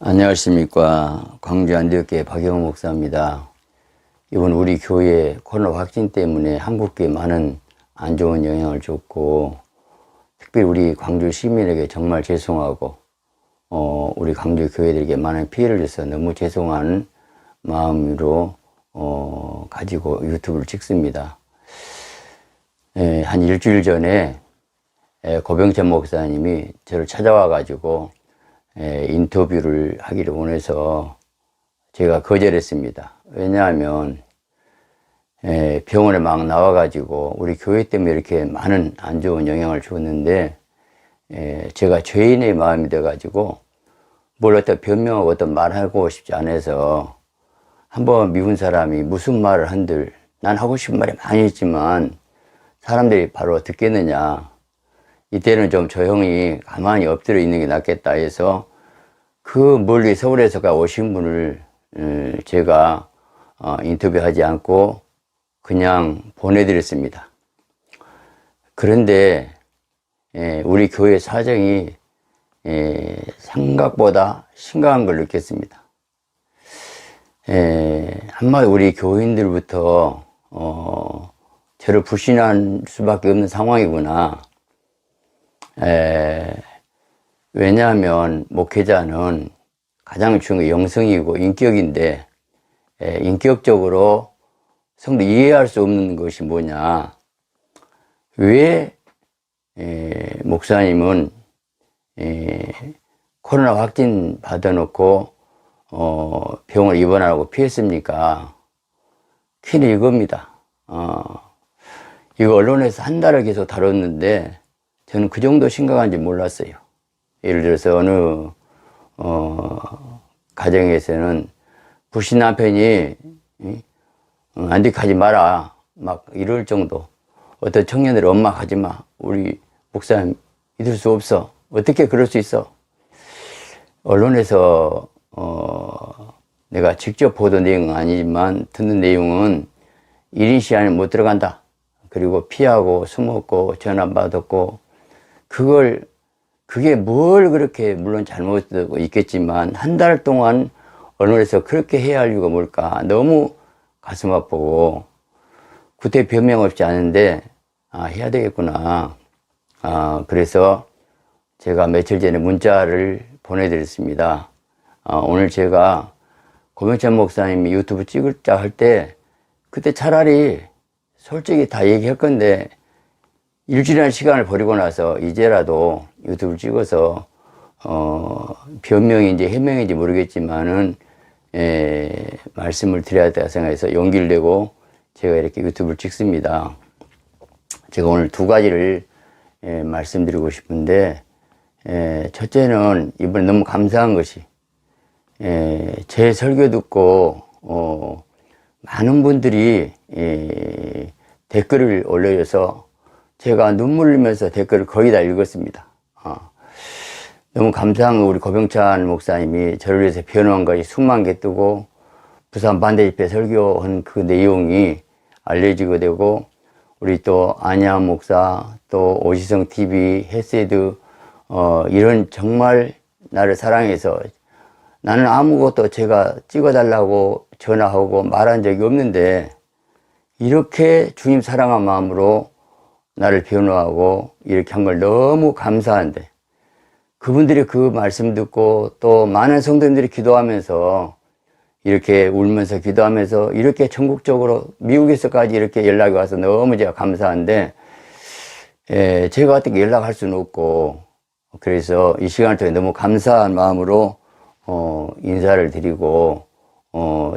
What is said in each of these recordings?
안녕하십니까. 광주 안디옥교회 박영호 목사입니다. 이번 우리 교회 코로나 확진 때문에 한국교회에 많은 안 좋은 영향을 줬고, 특별히 우리 광주 시민에게 정말 죄송하고, 우리 광주 교회들에게 많은 피해를 줘서 너무 죄송한 마음으로 가지고 유튜브를 찍습니다. 한 일주일 전에 고병찬 목사님이 저를 찾아와 가지고 인터뷰를 하기를 원해서 제가 거절했습니다. 왜냐하면 병원에 막 나와가지고 우리 교회 때문에 이렇게 많은 안 좋은 영향을 줬는데 제가 죄인의 마음이 돼가지고 뭘 어떤 변명하고 어떤 말하고 싶지 않아서 한번 미운 사람이 무슨 말을 한들 난 하고 싶은 말이 많이 있지만 사람들이 바로 듣겠느냐, 이때는 좀 조용히 가만히 엎드려 있는 게 낫겠다 해서 그 멀리 서울에서 오신 분을 제가 인터뷰하지 않고 그냥 보내드렸습니다. 그런데 우리 교회 사정이 생각보다 심각한 걸 느꼈습니다. 한마디 우리 교인들부터 저를 불신할 수밖에 없는 상황이구나. 왜냐하면 목회자는 가장 중요한 게 영성이고 인격인데, 인격적으로 성도 이해할 수 없는 것이 뭐냐, 왜 목사님은 코로나 확진 받아놓고 병원에 입원하라고 피했습니까? 키는 이겁니다. 이거 언론에서 한 달을 계속 다뤘는데 저는 그 정도 심각한지 몰랐어요. 예를 들어서 어느 가정에서는 불신 남편이 안디하지 마라 막 이럴 정도, 어떤 청년들이 엄마 가지 마, 우리 목사님 믿을 수 없어, 어떻게 그럴 수 있어. 언론에서 내가 직접 보던 내용은 아니지만 듣는 내용은 1인 시간에 못 들어간다, 그리고 피하고 숨었고 전화 안 받았고, 그게 뭘 그렇게, 물론 잘못되고 있겠지만 한 달 동안 언론에서 그렇게 해야 할 이유가 뭘까, 너무 가슴 아프고 구태 변명 없지 않은데 해야 되겠구나. 그래서 제가 며칠 전에 문자를 보내드렸습니다. 오늘 제가 고병찬 목사님이 유튜브 찍을자 할 때 그때 차라리 솔직히 다 얘기할 건데 일주일이라는 시간을 버리고 나서 이제라도 유튜브를 찍어서 변명인지 해명인지 모르겠지만은 말씀을 드려야 된다 생각해서 용기를 내고 제가 이렇게 유튜브를 찍습니다. 제가 오늘 두 가지를 말씀드리고 싶은데, 첫째는 이번에 너무 감사한 것이 제 설교 듣고 많은 분들이 댓글을 올려줘서 제가 눈물 흘리면서 댓글을 거의 다 읽었습니다. 너무 감사한 거, 우리 고병찬 목사님이 저를 위해서 변호한 것이 수만 개 뜨고 부산 반대집회 설교한 그 내용이 알려지게 되고, 우리 또 안양 목사, 또 오시성 TV, 햇세드, 이런 정말 나를 사랑해서, 나는 아무것도 제가 찍어달라고 전화하고 말한 적이 없는데 이렇게 주님 사랑한 마음으로 나를 변호하고 이렇게 한 걸 너무 감사한데, 그분들이 그 말씀 듣고 또 많은 성도님들이 기도하면서 이렇게 울면서 기도하면서 이렇게 전국적으로 미국에서까지 이렇게 연락이 와서 너무 제가 감사한데, 제가 어떻게 연락할 수는 없고, 그래서 이 시간을 통해 너무 감사한 마음으로 인사를 드리고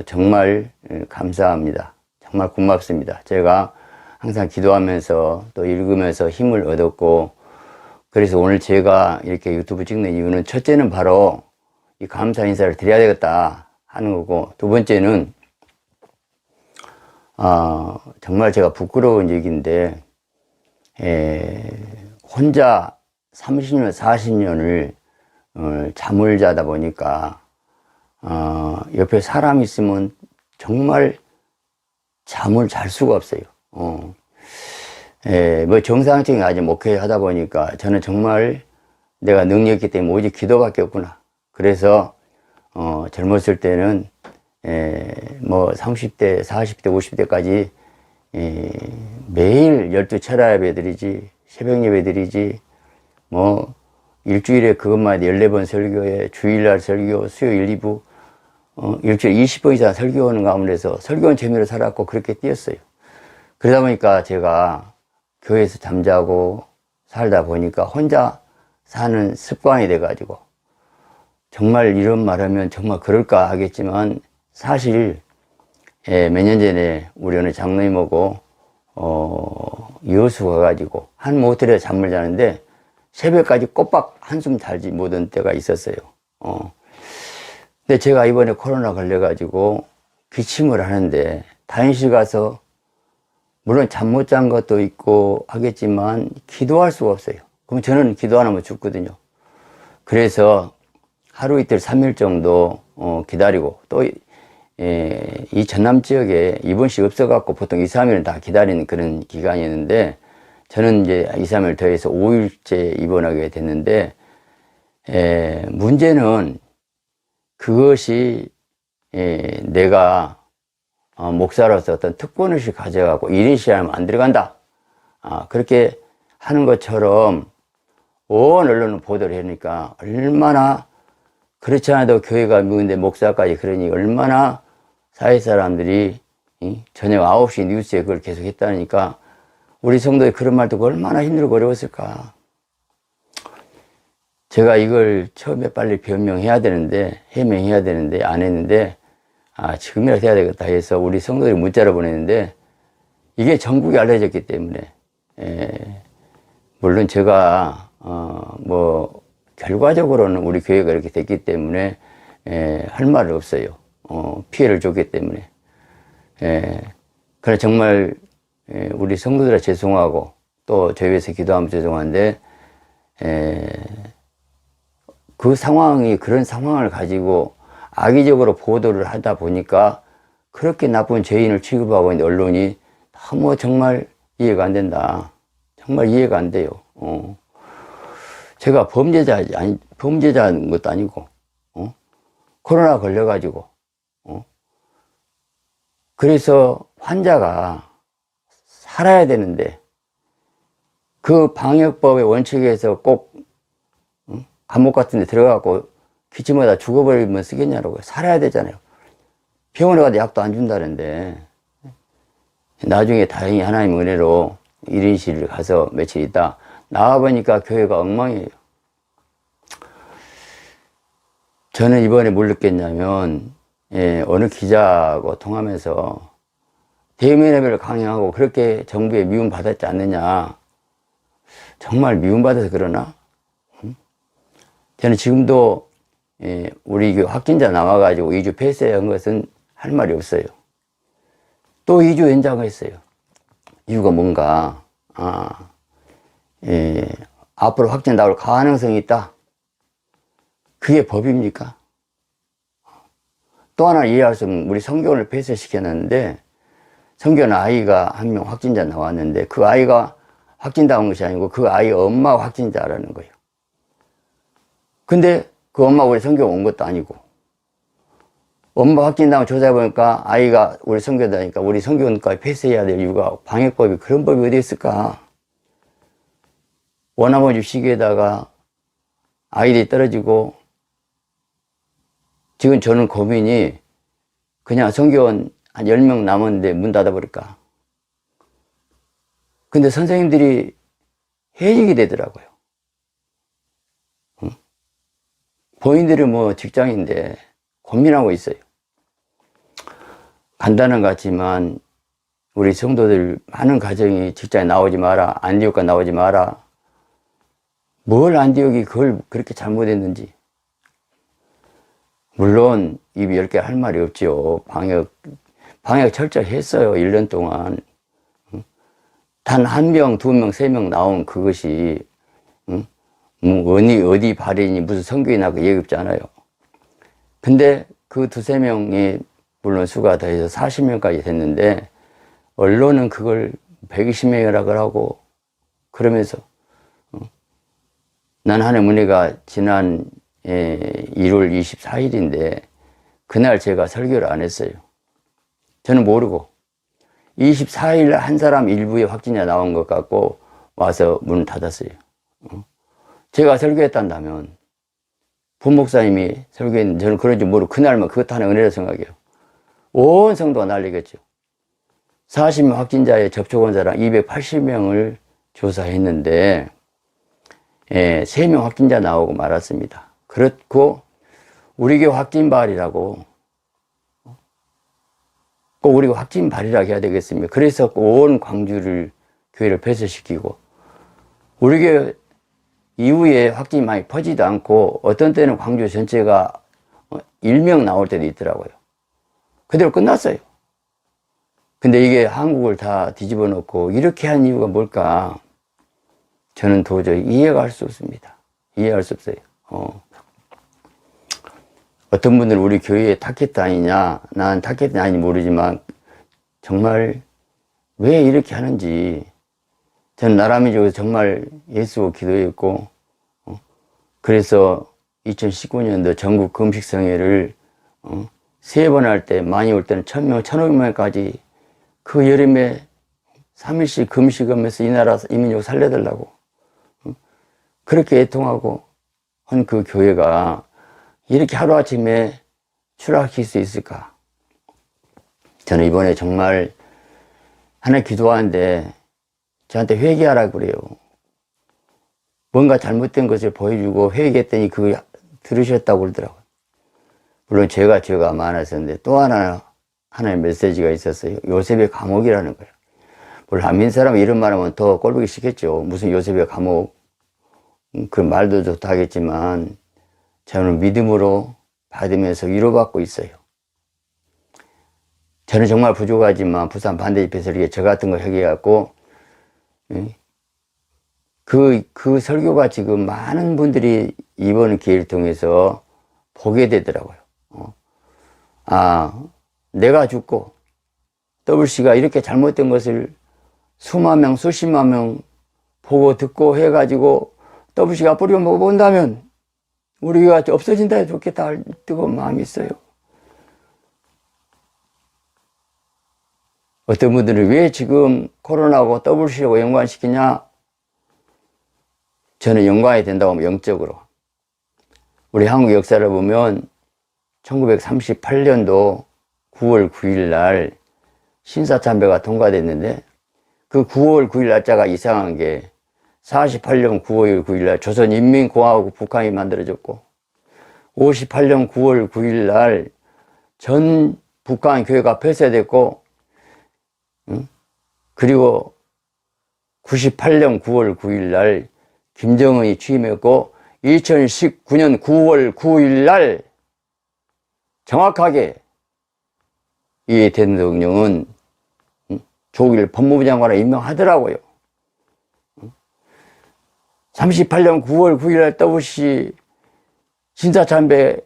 정말 감사합니다. 정말 고맙습니다. 제가 항상 기도하면서 또 읽으면서 힘을 얻었고, 그래서 오늘 제가 이렇게 유튜브 찍는 이유는, 첫째는 바로 이 감사 인사를 드려야 되겠다 하는 거고, 두 번째는 정말 제가 부끄러운 얘기인데, 혼자 30년 40년을 잠을 자다 보니까 옆에 사람이 있으면 정말 잠을 잘 수가 없어요. 뭐 정상적인 아직 목회 하다 보니까 저는 정말 내가 능력이 있기 때문에 오직 기도밖에 없구나. 그래서 젊었을 때는, 뭐 30대, 40대, 50대까지 매일 12철야 예배 드리지, 새벽 예배 드리지, 뭐 일주일에 그것만 14번 설교에 주일날 설교, 수요일 2부, 일주일에 20번 이상 설교하는 가운데서 설교는 재미로 살았고 그렇게 뛰었어요. 그러다 보니까 제가 교회에서 잠자고 살다 보니까 혼자 사는 습관이 돼가지고, 정말 이런 말하면 정말 그럴까 하겠지만, 사실 몇 년 전에 우리 어느 장로님하고 여수 가가지고 한 모텔에서 잠을 자는데 새벽까지 꼬박 한숨 자지 못한 때가 있었어요. 근데 제가 이번에 코로나 걸려가지고 기침을 하는데 다인실 가서, 물론 잠 못 잔 것도 있고 하겠지만 기도할 수가 없어요. 그럼 저는 기도 안 하면 죽거든요. 그래서 하루 이틀 3일 정도 기다리고, 또 이 전남 지역에 입원실이 없어갖고 보통 2, 3일은 다 기다리는 그런 기간이었는데, 저는 이제 2, 3일 더해서 5일째 입원하게 됐는데, 문제는 그것이 내가 목사로서 어떤 특권의식을 가져가고 1인실 하면 안 들어간다, 그렇게 하는 것처럼 온 언론은 보도를 하니까, 얼마나 그렇지 않아도 교회가 미운데 목사까지 그러니 얼마나 사회 사람들이 저녁 9시 뉴스에 그걸 계속 했다니까, 우리 성도의 그런 말 듣고 얼마나 힘들고 어려웠을까. 제가 이걸 처음에 빨리 변명해야 되는데, 해명해야 되는데 안 했는데, 지금이라도 해야 되겠다 해서 우리 성도들이 문자를 보냈는데, 이게 전국에 알려졌기 때문에, 물론 제가 뭐 결과적으로는 우리 교회가 이렇게 됐기 때문에 할 말은 없어요. 피해를 줬기 때문에. 그래 정말 우리 성도들아 죄송하고, 또 저희 위해서 기도하면 죄송한데, 그 상황이, 그런 상황을 가지고 악의적으로 보도를 하다 보니까 그렇게 나쁜 죄인을 취급하고 있는 언론이 너무 정말 이해가 안 된다. 정말 이해가 안 돼요. 제가 범죄자인 것도 아니고, 코로나 걸려가지고, 그래서 환자가 살아야 되는데, 그 방역법의 원칙에서 꼭, 감옥 같은 데 들어가고 기침하다 죽어버리면 쓰겠냐고. 살아야 되잖아요. 병원에 가도 약도 안 준다는데, 나중에 다행히 하나님 은혜로 1인실을 가서 며칠 있다 나와보니까 교회가 엉망이에요. 저는 이번에 뭘 느꼈냐면, 어느 기자하고 통하면서 대면 예배를 강행하고 그렇게 정부에 미움받았지 않느냐. 정말 미움받아서 그러나? 저는 지금도 우리 확진자 나와가지고 2주 폐쇄한 것은 할 말이 없어요. 또 2주 연장했어요. 이유가 뭔가, 앞으로 확진 나올 가능성이 있다. 그게 법입니까? 또 하나 이해할 수 없는, 우리 성교원을 폐쇄시켜놨는데, 성교원 아이가 한 명 확진자 나왔는데, 그 아이가 확진당한 것이 아니고 그 아이 엄마가 확진자라는 거예요. 근데 그 엄마가 우리 성교원 온 것도 아니고, 엄마 확진당하고 조사해보니까 아이가 우리 성교다니까 우리 성교원까지 폐쇄해야 될 이유가, 방역법이 그런 법이 어디 있을까? 원아버지 시기에다가 아이들이 떨어지고, 지금 저는 고민이 그냥 성교원 한 10명 남았는데 문 닫아버릴까? 근데 선생님들이 해직이 되더라고요. 본인들이 뭐 직장인데 고민하고 있어요. 간단한 것 같지만 우리 성도들 많은 가정이 직장에 나오지 마라, 안디옥가 나오지 마라. 뭘 안디옥이 그걸 그렇게 잘못했는지. 물론 입이 10개 할 말이 없죠. 방역 철저히 했어요. 1년 동안. 단 1명, 2명, 3명 나온 그것이 뭐 어디 발인이 무슨 성교이나 그 얘기 없지 않아요. 근데 그 2-3명이 물론 수가 더해서 40명까지 됐는데, 언론은 그걸 120명이라고 하고 그러면서, 난 하나님 은혜가 지난 1월 24일인데 그날 제가 설교를 안 했어요. 저는 모르고 24일 한 사람 일부에 확진자 나온 것 같고 와서 문을 닫았어요. 제가 설교했단다면 부목사님이 설교했는데 저는 그런 줄 모르고 그날만 그것 하나 은혜라 생각해요. 온 성도가 난리겠죠. 40명 확진자에 접촉한 사람 280명을 조사했는데 3명 확진자 나오고 말았습니다. 그렇고 우리 교회 확진발이라고 꼭 우리가 확진발이라고 해야 되겠습니까? 그래서 온 광주를 교회를 폐쇄시키고 우리 교회 이후에 확진이 많이 퍼지도 않고 어떤 때는 광주 전체가 1명 나올 때도 있더라고요. 그대로 끝났어요. 근데 이게 한국을 다 뒤집어 놓고 이렇게 한 이유가 뭘까? 저는 도저히 이해가 할 수 없습니다. 이해할 수 없어요. 어떤 분들은 우리 교회에 타켓 아니냐, 난 타켓 아닌지 모르지만 정말 왜 이렇게 하는지 저는 나라민족에서 정말 예수 기도했고 그래서 2019년도 전국 금식성회를 3번 할 때 많이 올 때는 1000명, 1500명까지 그 여름에 3일씩 금식하면서 이 나라 이민족 살려달라고 그렇게 애통하고 한 그 교회가 이렇게 하루아침에 추락할 수 있을까? 저는 이번에 정말 하나 기도하는데 저한테 회개하라고 그래요. 뭔가 잘못된 것을 보여주고 회개했더니 그거 들으셨다고 그러더라고요. 물론 제가 죄가 많았었는데 또 하나의 메시지가 있었어요. 요셉의 감옥이라는 거예요. 물론 한민 사람은 이런 말 하면 더 꼴보기 싫겠죠. 무슨 요셉의 감옥. 그 말도 좋다 하겠지만 저는 믿음으로 받으면서 위로받고 있어요. 저는 정말 부족하지만 부산 반대집회에서 이렇게 저 같은 거 해갖고 그 설교가 지금 많은 분들이 이번 기회를 통해서 보게 되더라고요. 내가 죽고 WC가 이렇게 잘못된 것을 수만 명, 수십만 명 보고 듣고 해가지고 WC가 앞으로 본다면 우리가 없어진다 해도 좋겠다 할 뜨거운 마음이 있어요. 어떤 분들은 왜 지금 코로나하고 WC하고 연관시키냐? 저는 연관이 된다고 하면 영적으로. 우리 한국 역사를 보면 1938년도 9월 9일 날 신사참배가 통과됐는데 그 9월 9일 날짜가 이상한 게 48년 9월 9일 날 조선인민공화국 북한이 만들어졌고 58년 9월 9일 날 전 북한 교회가 폐쇄됐고 그리고 98년 9월 9일 날 김정은이 취임했고 2019년 9월 9일 날 정확하게 이 대통령은 조길 법무부 장관을 임명하더라고요. 38년 9월 9일 날 WC 신사참배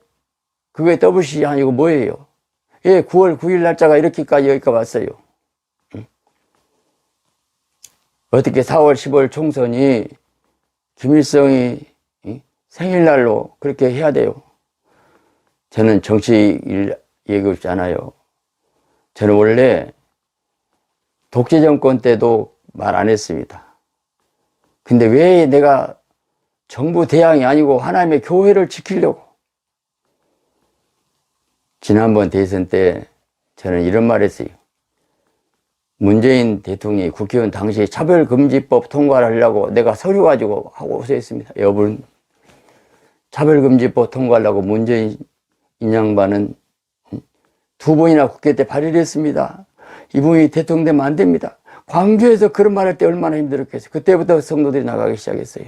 그게 WC 아니고 뭐예요? 예, 9월 9일 날짜가 이렇게까지 여기까지 왔어요. 어떻게 4월 15일 총선이 김일성이 생일날로 그렇게 해야 돼요? 저는 정치 일 얘기하고 싶지 않아요. 저는 원래 독재 정권 때도 말 안 했습니다. 근데 왜 내가 정부 대항이 아니고 하나님의 교회를 지키려고 지난번 대선 때 저는 이런 말 했어요. 문재인 대통령이 국회의원 당시에 차별금지법 통과를 하려고 내가 서류 가지고 하고 있습니다. 여러분, 차별금지법 통과하려고 문재인 인양반은 2번이나 국회 때 발의를 했습니다. 이분이 대통령 되면 안 됩니다. 광주에서 그런 말 할 때 얼마나 힘들었겠어요. 그때부터 성도들이 나가기 시작했어요.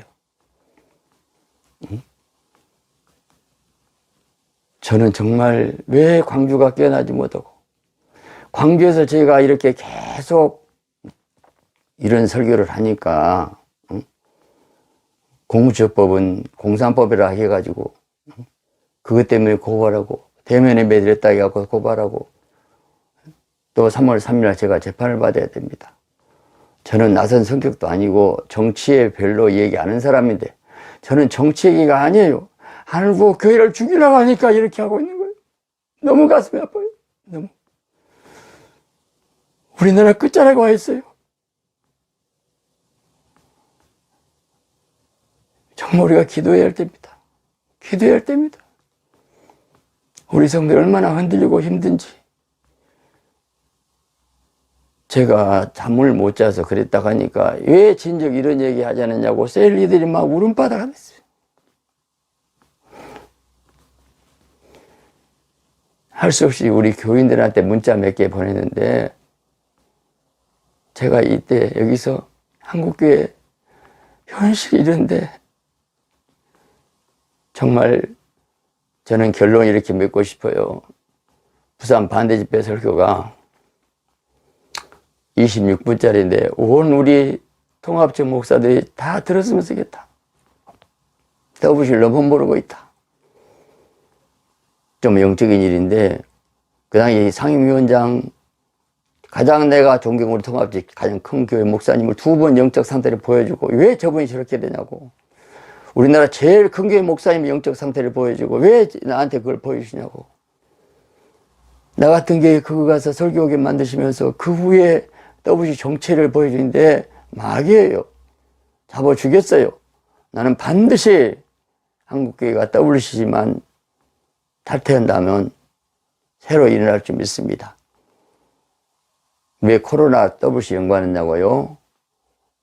저는 정말 왜 광주가 깨어나지 못하고 광주에서 제가 이렇게 계속 이런 설교를 하니까 공무처법은 공산법이라 해가지고 그것 때문에 고발하고 대면에 매달렸다 해갖고 고발하고 또 3월 3일 제가 재판을 받아야 됩니다. 저는 나선 성격도 아니고 정치에 별로 얘기 안 하는 사람인데 저는 정치 얘기가 아니에요. 알고 교회를 죽이려고 하니까 이렇게 하고 있는 거예요. 너무 가슴이 아파요. 너무. 우리나라 끝자락에 와 있어요. 정말 우리가 기도해야 할 때입니다. 기도해야 할 때입니다. 우리 성도가 얼마나 흔들리고 힘든지. 제가 잠을 못 자서 그랬다고 하니까 왜 진즉 이런 얘기 하지 않았냐고 셀리들이 막 울음바다가 됐어요. 할 수 없이 우리 교인들한테 문자 몇 개 보냈는데 제가 이때 여기서 한국교회 현실이 이런데 정말 저는 결론 이렇게 맺고 싶어요. 부산 반대집회 설교가 26분짜리인데 온 우리 통합적 목사들이 다 들었으면 쓰겠다. 더부실 너무 모르고 있다. 좀 영적인 일인데 그 당시 상임위원장 가장 내가 존경하는 우리 통합적 가장 큰 교회 목사님을 2번 영적 상태를 보여주고 왜 저분이 저렇게 되냐고. 우리나라 제일 큰 교회 목사님이 영적 상태를 보여주고 왜 나한테 그걸 보여주시냐고. 나 같은 교회 그거 가서 설교하게 만드시면서 그 후에 더부시 정체를 보여주는데 마귀예요. 잡아 주겠어요. 나는 반드시 한국교회가 WC지만 탈퇴한다면 새로 일어날 줄 믿습니다. 왜 코로나 WC 연관했냐고요?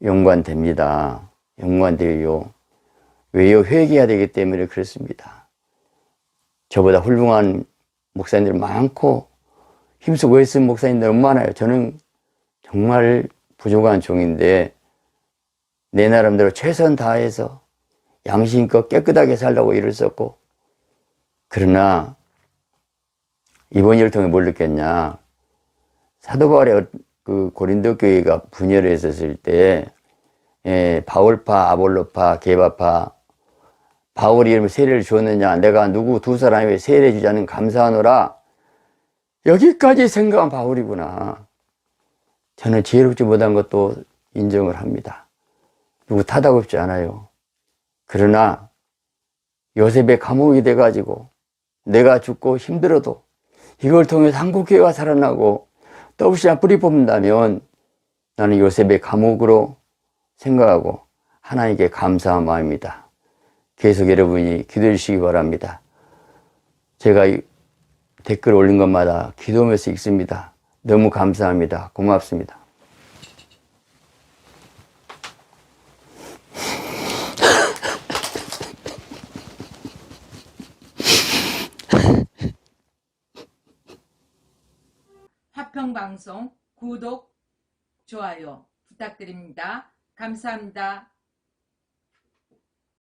연관됩니다. 연관돼요. 왜요? 회개해야 되기 때문에 그렇습니다. 저보다 훌륭한 목사님들 많고 힘쓰고 애쓴 목사님들 너무 많아요. 저는 정말 부족한 종인데 내 나름대로 최선 다해서 양심껏 깨끗하게 살라고 일을 썼고, 그러나 이번 일을 통해 뭘 느꼈냐. 사도 바울의 그 고린도 교회가 분열을 했었을 때 바울파, 아볼로파, 게바파, 바울이 이름을 세례를 주었느냐, 내가 누구 두 사람이 세례 주자는 감사하노라, 여기까지 생각한 바울이구나. 저는 지혜롭지 못한 것도 인정을 합니다. 누구 탓하고 싶지 않아요. 그러나 요셉의 감옥이 돼가지고 내가 죽고 힘들어도 이걸 통해서 한국교회가 살아나고 WC나 뿌리 뽑는다면 나는 요셉의 감옥으로 생각하고 하나님께 감사한 마음입니다. 계속 여러분이 기도해 주시기 바랍니다. 제가 댓글 올린 것마다 기도하면서 읽습니다. 너무 감사합니다. 고맙습니다. 화평방송 구독, 좋아요 부탁드립니다. 감사합니다.